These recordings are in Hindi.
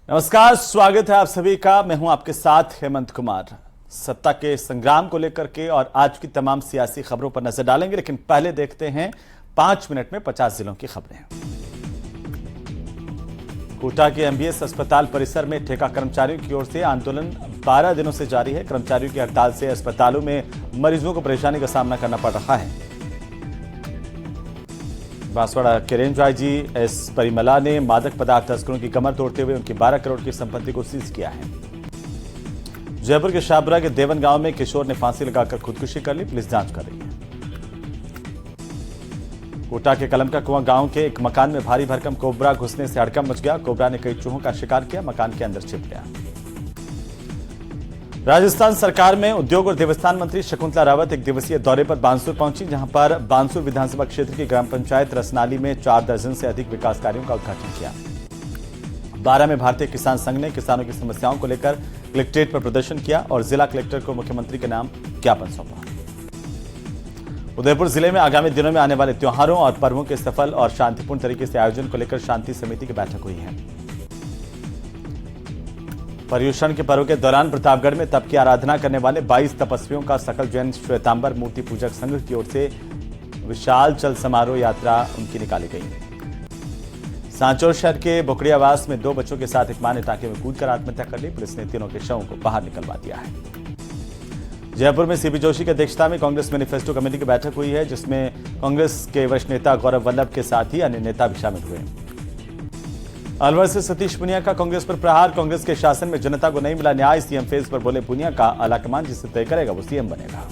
नमस्कार, स्वागत है आप सभी का। मैं हूं आपके साथ हेमंत कुमार। सत्ता के संग्राम को लेकर के और आज की तमाम सियासी खबरों पर नजर डालेंगे, लेकिन पहले देखते हैं 5 मिनट में 50 जिलों की खबरें। कोटा के एमबीएस अस्पताल परिसर में ठेका कर्मचारियों की ओर से आंदोलन 12 दिनों से जारी है। कर्मचारियों की हड़ताल से अस्पतालों में मरीजों को परेशानी का सामना करना पड़ रहा है। बांसवाड़ा के रेंज आईजी एस परिमला ने मादक पदार्थ तस्करों की कमर तोड़ते हुए उनकी 12 करोड़ की संपत्ति को सीज किया है। जयपुर के शाहपुरा के देवन गांव में किशोर ने फांसी लगाकर खुदकुशी कर ली, पुलिस जांच कर रही है। कोटा के कलम का कुआं गांव के एक मकान में भारी भरकम कोबरा घुसने से हड़कंप मच गया। कोबरा ने कई चूहों का शिकार किया, मकान के अंदर छिप गया। राजस्थान सरकार में उद्योग और देवस्थान मंत्री शकुंतला रावत एक दिवसीय दौरे पर बानसूर पहुंची, जहां पर बानसूर विधानसभा क्षेत्र की ग्राम पंचायत रसनाली में 4 दर्जन से अधिक विकास कार्यों का उद्घाटन किया। 12 में भारतीय किसान संघ ने किसानों की समस्याओं को लेकर कलेक्ट्रेट पर प्रदर्शन किया और जिला कलेक्टर को मुख्यमंत्री के नाम ज्ञापन सौंपा। उदयपुर जिले में आगामी दिनों में आने वाले त्योहारों और पर्वों के सफल और शांतिपूर्ण तरीके से आयोजन को लेकर शांति समिति की बैठक हुई है। पर्युषण के पर्व के दौरान प्रतापगढ़ में तप की आराधना करने वाले 22 तपस्वियों का सकल जैन श्वेतांबर मूर्ति पूजक संघ की ओर से विशाल चल समारोह यात्रा उनकी निकाली गई। सांचौर शहर के बोकड़ियावास में 2 बच्चों के साथ एक मां ने टांके में कूदकर आत्महत्या कर ली। पुलिस ने तीनों के शवों को बाहर निकलवा दिया है। जयपुर में सीपी जोशी की अध्यक्षता में कांग्रेस मैनिफेस्टो कमेटी की बैठक हुई है, जिसमें कांग्रेस के वरिष्ठ नेता गौरव वल्लभ के साथ ही अन्य नेता भी शामिल हुए। अलवर से सतीश पुनिया का कांग्रेस पर प्रहार। कांग्रेस के शासन में जनता को नहीं मिला न्याय, सीएम फेज पर बोले पुनिया का आलाकमान जिसे तय करेगा वो सीएम बनेगा।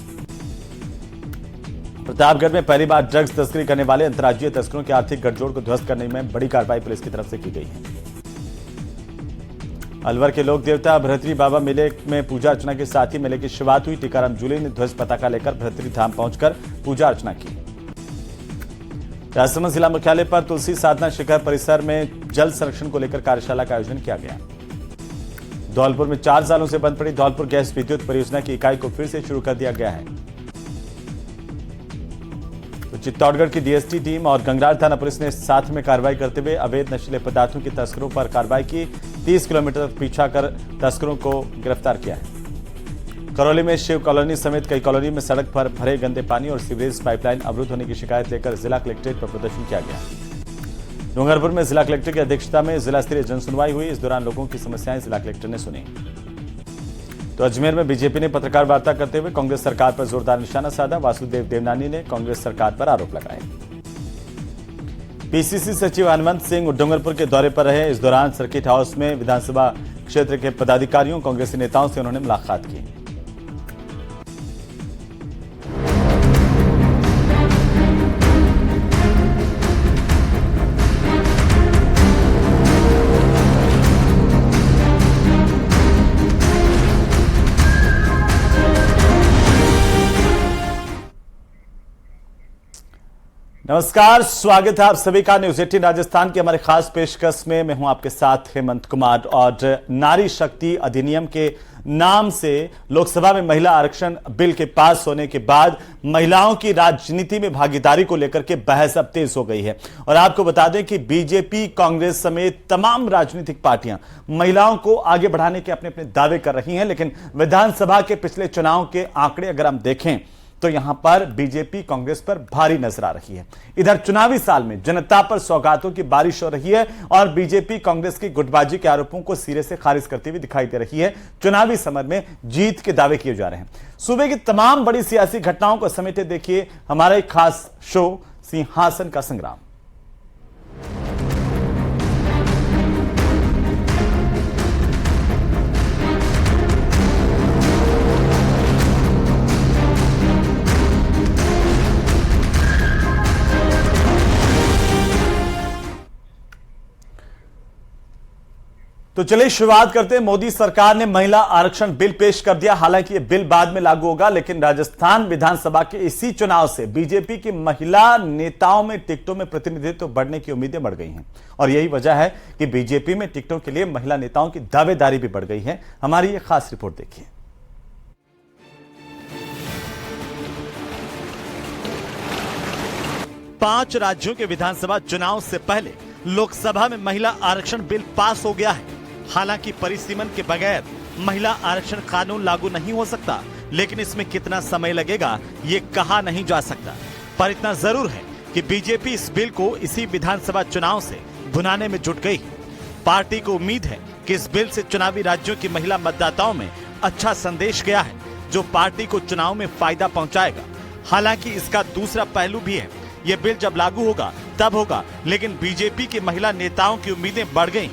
प्रतापगढ़ में पहली बार ड्रग्स तस्करी करने वाले अंतर्राज्यीय तस्करों के आर्थिक गठजोड़ को ध्वस्त करने में बड़ी कार्रवाई पुलिस की तरफ से की गई है। अलवर के लोक देवता भरतरी बाबा मेले में पूजा अर्चना के साथ ही मेले की शुरुआत हुई। टीकाराम जूली ने ध्वज पताका लेकर भरतरी धाम पहुंचकर पूजा अर्चना की। राजसमंद जिला मुख्यालय पर तुलसी साधना शिखर परिसर में जल संरक्षण को लेकर कार्यशाला का आयोजन किया गया। धौलपुर में 4 सालों से बंद पड़ी धौलपुर गैस विद्युत परियोजना की इकाई को फिर से शुरू कर दिया गया है। तो चित्तौड़गढ़ की डीएसटी टीम और गंगरार थाना पुलिस ने साथ में कार्रवाई करते हुए अवैध नशीले पदार्थों के तस्करों पर कार्रवाई की। 30 किलोमीटर तक पीछा कर तस्करों को गिरफ्तार किया है। करौली में शिव कॉलोनी समेत कई कॉलोनी में सड़क पर भरे गंदे पानी और सीवरेज पाइपलाइन अवरुद्ध होने की शिकायत लेकर जिला कलेक्ट्रेट पर प्रदर्शन किया गया। डूंगरपुर में जिला कलेक्टर की अध्यक्षता में जिला स्तरीय जनसुनवाई हुई। इस दौरान लोगों की समस्याएं जिला कलेक्टर ने सुनी। तो अजमेर में बीजेपी ने पत्रकार वार्ता करते हुए कांग्रेस सरकार पर जोरदार निशाना साधा। वासुदेव देवनानी ने कांग्रेस सरकार पर आरोप लगाए। पीसीसी सचिव हनुमंत सिंह डूंगरपुर के दौरे पर रहे। इस दौरान सर्किट हाउस में विधानसभा क्षेत्र के पदाधिकारियों कांग्रेसी नेताओं से उन्होंने मुलाकात की। नमस्कार, स्वागत है आप सभी का न्यूज 18 राजस्थान की हमारे खास पेशकश में। मैं हूं आपके साथ हेमंत कुमार। और नारी शक्ति अधिनियम के नाम से लोकसभा में महिला आरक्षण बिल के पास होने के बाद महिलाओं की राजनीति में भागीदारी को लेकर के बहस अब तेज हो गई है। और आपको बता दें कि बीजेपी, कांग्रेस समेत तमाम राजनीतिक पार्टियां महिलाओं को आगे बढ़ाने के अपने अपने दावे कर रही हैं, लेकिन विधानसभा के पिछले चुनाव के आंकड़े अगर हम देखें तो यहां पर बीजेपी कांग्रेस पर भारी नजर आ रही है। इधर चुनावी साल में जनता पर सौगातों की बारिश हो रही है और बीजेपी कांग्रेस की गुटबाजी के आरोपों को सिरे से खारिज करती हुई दिखाई दे रही है। चुनावी समर में जीत के दावे किए जा रहे हैं। सूबे की तमाम बड़ी सियासी घटनाओं को समेटे देखिए हमारा एक खास शो सिंहासन का संग्राम। तो चलिए शुरुआत करते हैं। मोदी सरकार ने महिला आरक्षण बिल पेश कर दिया। हालांकि यह बिल बाद में लागू होगा, लेकिन राजस्थान विधानसभा के इसी चुनाव से बीजेपी की महिला नेताओं में टिकटों में प्रतिनिधित्व बढ़ने की उम्मीदें बढ़ गई हैं। और यही वजह है कि बीजेपी में टिकटों के लिए महिला नेताओं की दावेदारी भी बढ़ गई है। हमारी यह खास रिपोर्ट देखिए। 5 राज्यों के विधानसभा चुनाव से पहले लोकसभा में महिला आरक्षण बिल पास हो गया है। हालांकि परिसीमन के बगैर महिला आरक्षण कानून लागू नहीं हो सकता, लेकिन इसमें कितना समय लगेगा ये कहा नहीं जा सकता। पर इतना जरूर है कि बीजेपी इस बिल को इसी विधानसभा चुनाव से भुनाने में जुट गई। पार्टी को उम्मीद है कि इस बिल से चुनावी राज्यों की महिला मतदाताओं में अच्छा संदेश गया है, जो पार्टी को चुनाव में फायदा पहुंचाएगा। हालांकि इसका दूसरा पहलू भी है, ये बिल जब लागू होगा तब होगा, लेकिन बीजेपी की महिला नेताओं की उम्मीदें बढ़ गई।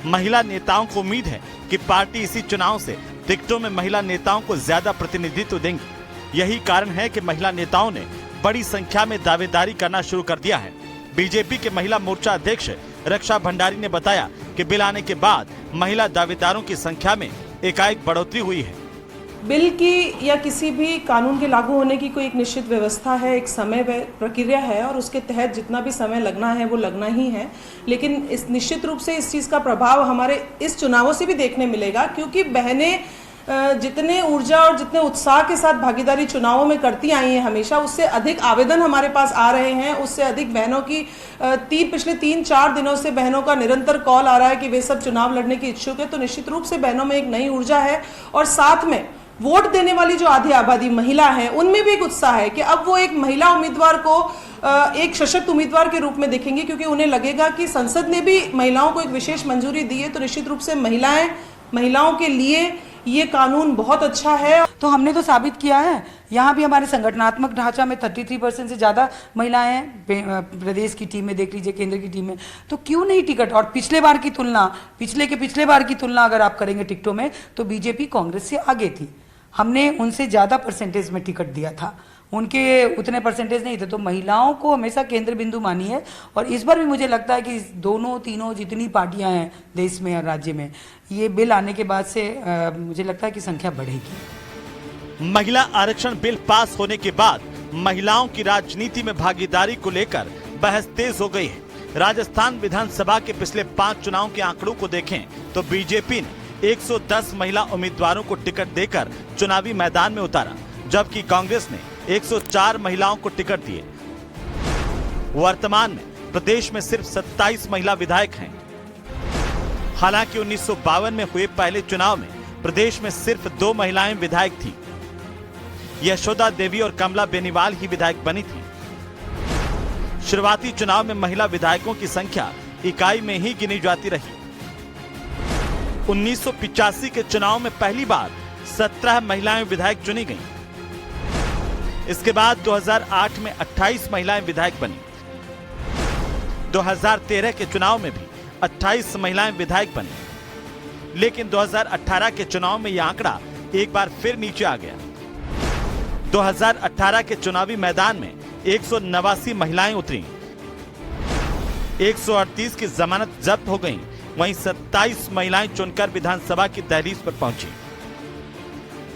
महिला नेताओं को उम्मीद है कि पार्टी इसी चुनाव से टिकटों में महिला नेताओं को ज्यादा प्रतिनिधित्व देंगी। यही कारण है कि महिला नेताओं ने बड़ी संख्या में दावेदारी करना शुरू कर दिया है। बीजेपी के महिला मोर्चा अध्यक्ष रक्षा भंडारी ने बताया कि बिल आने के बाद महिला दावेदारों की संख्या में एकाएक बढ़ोतरी हुई है। बिल की या किसी भी कानून के लागू होने की कोई एक निश्चित व्यवस्था है, एक समय प्रक्रिया है और उसके तहत जितना भी समय लगना है वो लगना ही है। लेकिन इस निश्चित रूप से इस चीज़ का प्रभाव हमारे इस चुनावों से भी देखने मिलेगा, क्योंकि बहनें जितने ऊर्जा और जितने उत्साह के साथ भागीदारी चुनावों में करती आई हैं हमेशा, उससे अधिक आवेदन हमारे पास आ रहे हैं। उससे अधिक बहनों की पिछले 3-4 दिनों से बहनों का निरंतर कॉल आ रहा है कि वे सब चुनाव लड़ने की इच्छुक है। तो निश्चित रूप से बहनों में एक नई ऊर्जा है और साथ में वोट देने वाली जो आधी आबादी महिला है उनमें भी एक उत्साह है कि अब वो एक महिला उम्मीदवार को एक सशक्त उम्मीदवार के रूप में देखेंगे, क्योंकि उन्हें लगेगा कि संसद ने भी महिलाओं को एक विशेष मंजूरी दी है। तो निश्चित रूप से महिलाओं के लिए ये कानून बहुत अच्छा है। तो हमने तो साबित किया है, यहाँ भी हमारे संगठनात्मक ढांचा में 33% से ज़्यादा महिलाएं हैं। प्रदेश की टीम में देख लीजिए, केंद्र की टीम में, तो क्यों नहीं टिकट। और पिछले बार की तुलना, पिछले बार की तुलना अगर आप करेंगे टिकटों में, तो बीजेपी कांग्रेस से आगे थी। हमने उनसे ज़्यादा परसेंटेज में टिकट दिया था, उनके उतने परसेंटेज नहीं थे। तो महिलाओं को हमेशा केंद्र बिंदु मानी है। और इस बार भी मुझे लगता है कि तीनों जितनी पार्टियां हैं देश में और राज्य में, ये बिल आने के बाद से मुझे लगता है कि संख्या बढ़ेगी। महिला आरक्षण बिल पास होने के बाद महिलाओं की राजनीति में भागीदारी को लेकर बहस तेज हो गई है। राजस्थान विधानसभा के पिछले 5 चुनाव के आंकड़ों को देखें तो बीजेपी ने 110 महिला उम्मीदवारों को टिकट देकर चुनावी मैदान में उतारा, जबकि कांग्रेस ने 104 महिलाओं को टिकट दिए। वर्तमान में प्रदेश में सिर्फ 27 महिला विधायक हैं। हालांकि 1952 में हुए पहले चुनाव में प्रदेश में सिर्फ 2 महिलाएं विधायक थी। यशोदा देवी और कमला बेनीवाल ही विधायक बनी थी। शुरुआती चुनाव में महिला विधायकों की संख्या इकाई में ही गिनी जाती रही। 1985 के चुनाव में पहली बार 17 महिलाएं विधायक चुनी गईं। इसके बाद 2008 में 28 महिलाएं विधायक बनी। 2013 के चुनाव में भी 28 महिलाएं विधायक बनी, लेकिन 2018 के चुनाव में यह आंकड़ा एक बार फिर नीचे आ गया। 2018 के चुनावी मैदान में 189 महिलाएं उतरी, 138 की जमानत जब्त हो गईं, वहीं 27 महिलाएं चुनकर विधानसभा की दहलीज पर पहुंची।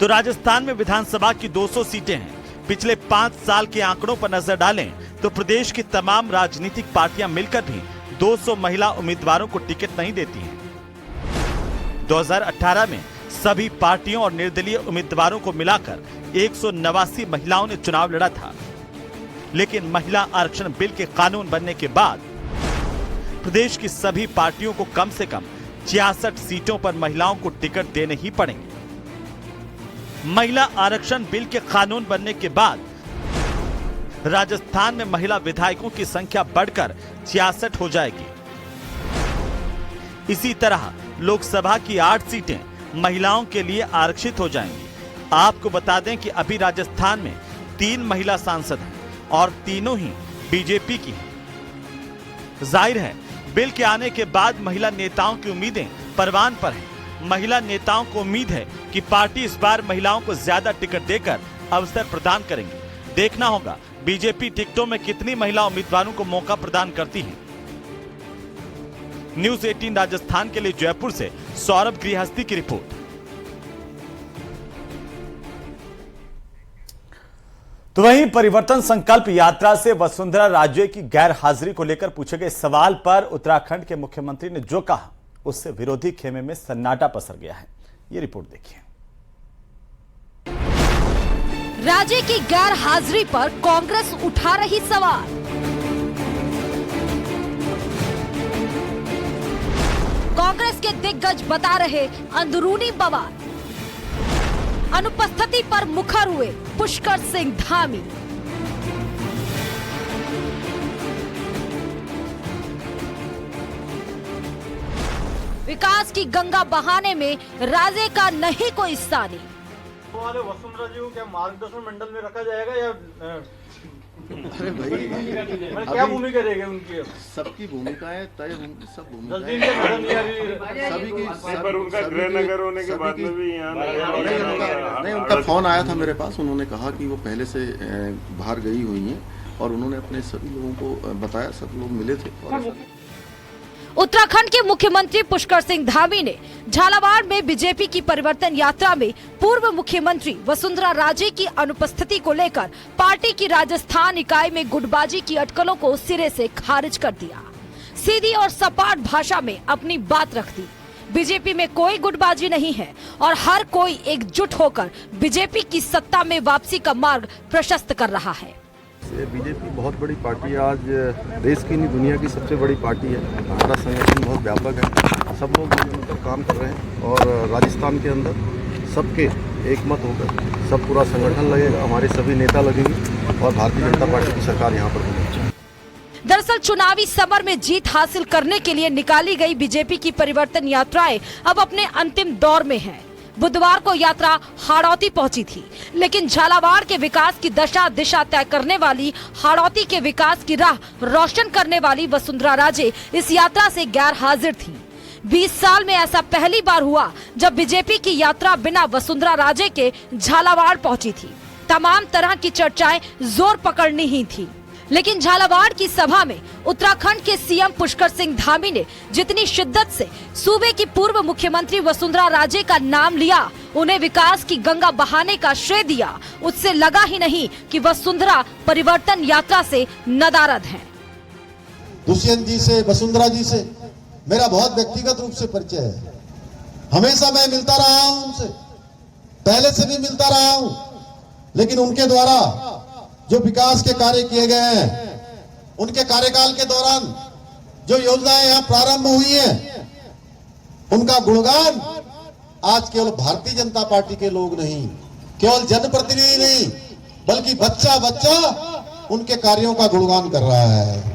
तो राजस्थान में विधानसभा की 200 सीटें हैं। पिछले 5 साल के आंकड़ों पर नजर डालें तो प्रदेश की तमाम राजनीतिक पार्टियां मिलकर भी 200 महिला उम्मीदवारों को टिकट नहीं देती हैं। 2018 में सभी पार्टियों और निर्दलीय उम्मीदवारों को मिलाकर 189 महिलाओं ने चुनाव लड़ा था। लेकिन महिला आरक्षण बिल के कानून बनने के बाद प्रदेश की सभी पार्टियों को कम से कम 66 सीटों पर महिलाओं को टिकट देने ही पड़ेंगे। महिला आरक्षण बिल के कानून बनने के बाद राजस्थान में महिला विधायकों की संख्या बढ़कर 66 हो जाएगी। इसी तरह लोकसभा की 8 सीटें महिलाओं के लिए आरक्षित हो जाएंगी। आपको बता दें कि अभी राजस्थान में 3 महिला सांसद हैं और तीनों ही बीजेपी की हैं। जाहिर है बिल के आने के बाद महिला नेताओं की उम्मीदें परवान पर हैं। महिला नेताओं को उम्मीद है कि पार्टी इस बार महिलाओं को ज्यादा टिकट देकर अवसर प्रदान करेंगे। देखना होगा बीजेपी टिकटों में कितनी महिला उम्मीदवारों को मौका प्रदान करती है। न्यूज़ 18 राजस्थान के लिए जयपुर से सौरभ गृहस्थी की रिपोर्ट। तो वहीं परिवर्तन संकल्प यात्रा से वसुंधरा राजे की गैर हाजिरी को लेकर पूछे गए सवाल पर उत्तराखंड के मुख्यमंत्री ने जो कहा उससे विरोधी खेमे में सन्नाटा पसर गया है। ये रिपोर्ट देखिए। राजे की गैर हाजिरी पर कांग्रेस उठा रही सवाल। कांग्रेस के दिग्गज बता रहे अंदरूनी बवाल। अनुपस्थिति पर मुखर हुए पुष्कर सिंह धामी। विकास की गंगा बहाने में राजे का नहीं कोई सानी। वाले वसुंधरा जी को क्या मार्गदर्शन मंडल में रखा जाएगा या अरे भाई क्या भूमिका रहेगी उनकी? सबकी भूमिकाएं तय होंगी, सब जल्दी इनके मैडम जी सभी की पर उनका गृहनगर होने के बाद में भी यहाँ नहीं, उनका फोन आया था मेरे पास। उन्होंने कहा कि वो पहले से बाहर गई हुई हैं और उन्होंने अपने सभी लोगों को बताया, सब लोग मिले थे। और उत्तराखंड के मुख्यमंत्री पुष्कर सिंह धामी ने झालावाड़ में बीजेपी की परिवर्तन यात्रा में पूर्व मुख्यमंत्री वसुंधरा राजे की अनुपस्थिति को लेकर पार्टी की राजस्थान इकाई में गुटबाजी की अटकलों को सिरे से खारिज कर दिया। सीधी और सपाट भाषा में अपनी बात रख दी। बीजेपी में कोई गुटबाजी नहीं है और हर कोई एकजुट होकर बीजेपी की सत्ता में वापसी का मार्ग प्रशस्त कर रहा है। बीजेपी बहुत बड़ी पार्टी है, आज देश की नहीं दुनिया की सबसे बड़ी पार्टी है। हमारा संगठन बहुत व्यापक है, सब लोग मिलकर काम कर रहे हैं और राजस्थान के अंदर सबके एकमत होकर सब पूरा संगठन लगेगा, हमारे सभी नेता लगेंगे और भारतीय जनता पार्टी की सरकार यहाँ पर बनेगी। दरअसल चुनावी समर में जीत हासिल करने के लिए निकाली गई बीजेपी की परिवर्तन यात्राएं अब अपने अंतिम दौर में है। बुधवार को यात्रा हाड़ौती पहुंची थी, लेकिन झालावाड़ के विकास की दशा दिशा तय करने वाली, हाड़ौती के विकास की राह रोशन करने वाली वसुंधरा राजे इस यात्रा से गैर हाजिर थी। 20 साल में ऐसा पहली बार हुआ जब बीजेपी की यात्रा बिना वसुंधरा राजे के झालावाड़ पहुंची थी। तमाम तरह की चर्चाएं जोर पकड़नी ही थी, लेकिन झालावाड़ की सभा में उत्तराखंड के सीएम पुष्कर सिंह धामी ने जितनी शिद्दत से सूबे की पूर्व मुख्यमंत्री वसुंधरा राजे का नाम लिया, उन्हें विकास की गंगा बहाने का श्रेय दिया, उससे लगा ही नहीं कि वसुंधरा परिवर्तन यात्रा से नदारद हैं। दुष्यंत जी से, वसुंधरा जी से मेरा बहुत व्यक्तिगत रूप से परिचय है। हमेशा मैं मिलता रहा हूं उनसे, पहले से भी मिलता रहा हूं, लेकिन उनके द्वारा जो विकास के कार्य किए गए हैं, उनके कार्यकाल के दौरान जो योजनाएं यहाँ प्रारंभ हुई हैं, उनका गुणगान आज केवल भारतीय जनता पार्टी के लोग नहीं, केवल जनप्रतिनिधि नहीं, बल्कि बच्चा बच्चा उनके कार्यों का गुणगान कर रहा है।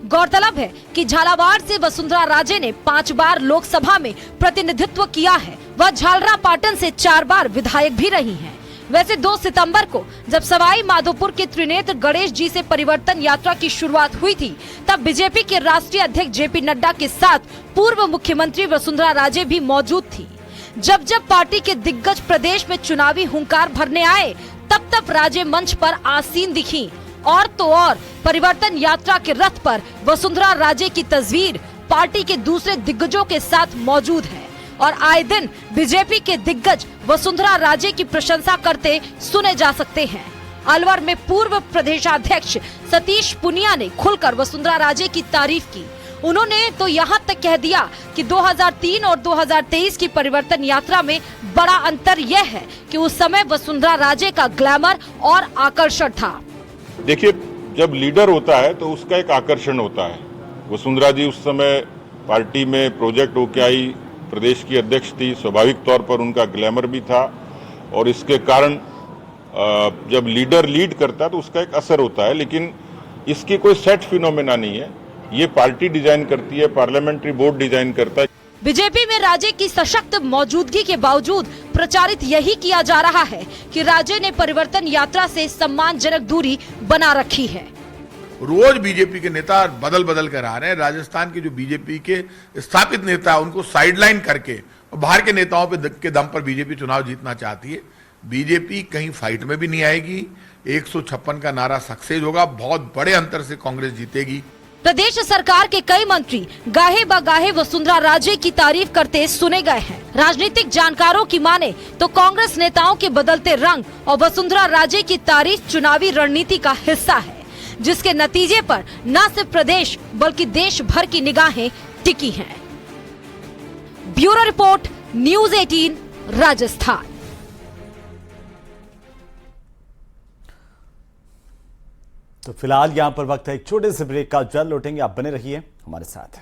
गौरतलब है कि झालावाड़ से वसुंधरा राजे ने 5 बार लोकसभा में प्रतिनिधित्व किया है। वह झालरापाटन से 4 बार विधायक भी रही हैं। वैसे 2 सितंबर को जब सवाई माधोपुर के त्रिनेत्र गणेश जी से परिवर्तन यात्रा की शुरुआत हुई थी, तब बीजेपी के राष्ट्रीय अध्यक्ष जेपी नड्डा के साथ पूर्व मुख्यमंत्री वसुंधरा राजे भी मौजूद थी। जब जब पार्टी के दिग्गज प्रदेश में चुनावी हुंकार भरने आए, तब तब राजे मंच पर आसीन दिखी। और तो और परिवर्तन यात्रा के रथ पर वसुंधरा राजे की तस्वीर पार्टी के दूसरे दिग्गजों के साथ मौजूद है और आए दिन बीजेपी के दिग्गज वसुंधरा राजे की प्रशंसा करते सुने जा सकते हैं। अलवर में पूर्व प्रदेशाध्यक्ष सतीश पुनिया ने खुलकर वसुंधरा राजे की तारीफ की। उन्होंने तो यहाँ तक कह दिया कि 2003 और 2023 की परिवर्तन यात्रा में बड़ा अंतर यह है कि उस समय वसुंधरा राजे का ग्लैमर और आकर्षण था। देखिए, जब लीडर होता है तो उसका एक आकर्षण होता है। वसुंधरा जी उस समय पार्टी में प्रोजेक्ट होके आई, प्रदेश की अध्यक्ष थी, स्वाभाविक तौर पर उनका ग्लैमर भी था और इसके कारण जब लीडर लीड करता है तो उसका एक असर होता है। लेकिन इसकी कोई सेट फिनोमेना नहीं है, ये पार्टी डिजाइन करती है, पार्लियामेंट्री बोर्ड डिजाइन करता है। बीजेपी में राजे की सशक्त मौजूदगी के बावजूद प्रचारित यही किया जा रहा है कि राजे ने परिवर्तन यात्रा से सम्मानजनक दूरी बना रखी है। रोज बीजेपी के नेता बदल बदल कर आ रहे हैं। राजस्थान के जो बीजेपी के स्थापित नेता है उनको साइडलाइन करके और बाहर के नेताओं के दम पर बीजेपी चुनाव जीतना चाहती है। बीजेपी कहीं फाइट में भी नहीं आएगी। 156 का नारा सक्सेस होगा, बहुत बड़े अंतर से कांग्रेस जीतेगी। प्रदेश सरकार के कई मंत्री गाहे बगाहे वसुंधरा राजे की तारीफ करते सुने गए हैं। राजनीतिक जानकारों की माने तो कांग्रेस नेताओं के बदलते रंग और वसुंधरा राजे की तारीफ चुनावी रणनीति का हिस्सा है, जिसके नतीजे पर न सिर्फ प्रदेश बल्कि देश भर की निगाहें टिकी हैं। Bureau report, news 18 Rajasthan. तो फिलहाल यहां पर वक्त है एक छोटे से ब्रेक का। जल्द लौटेंगे, आप बने रहिए हमारे साथ।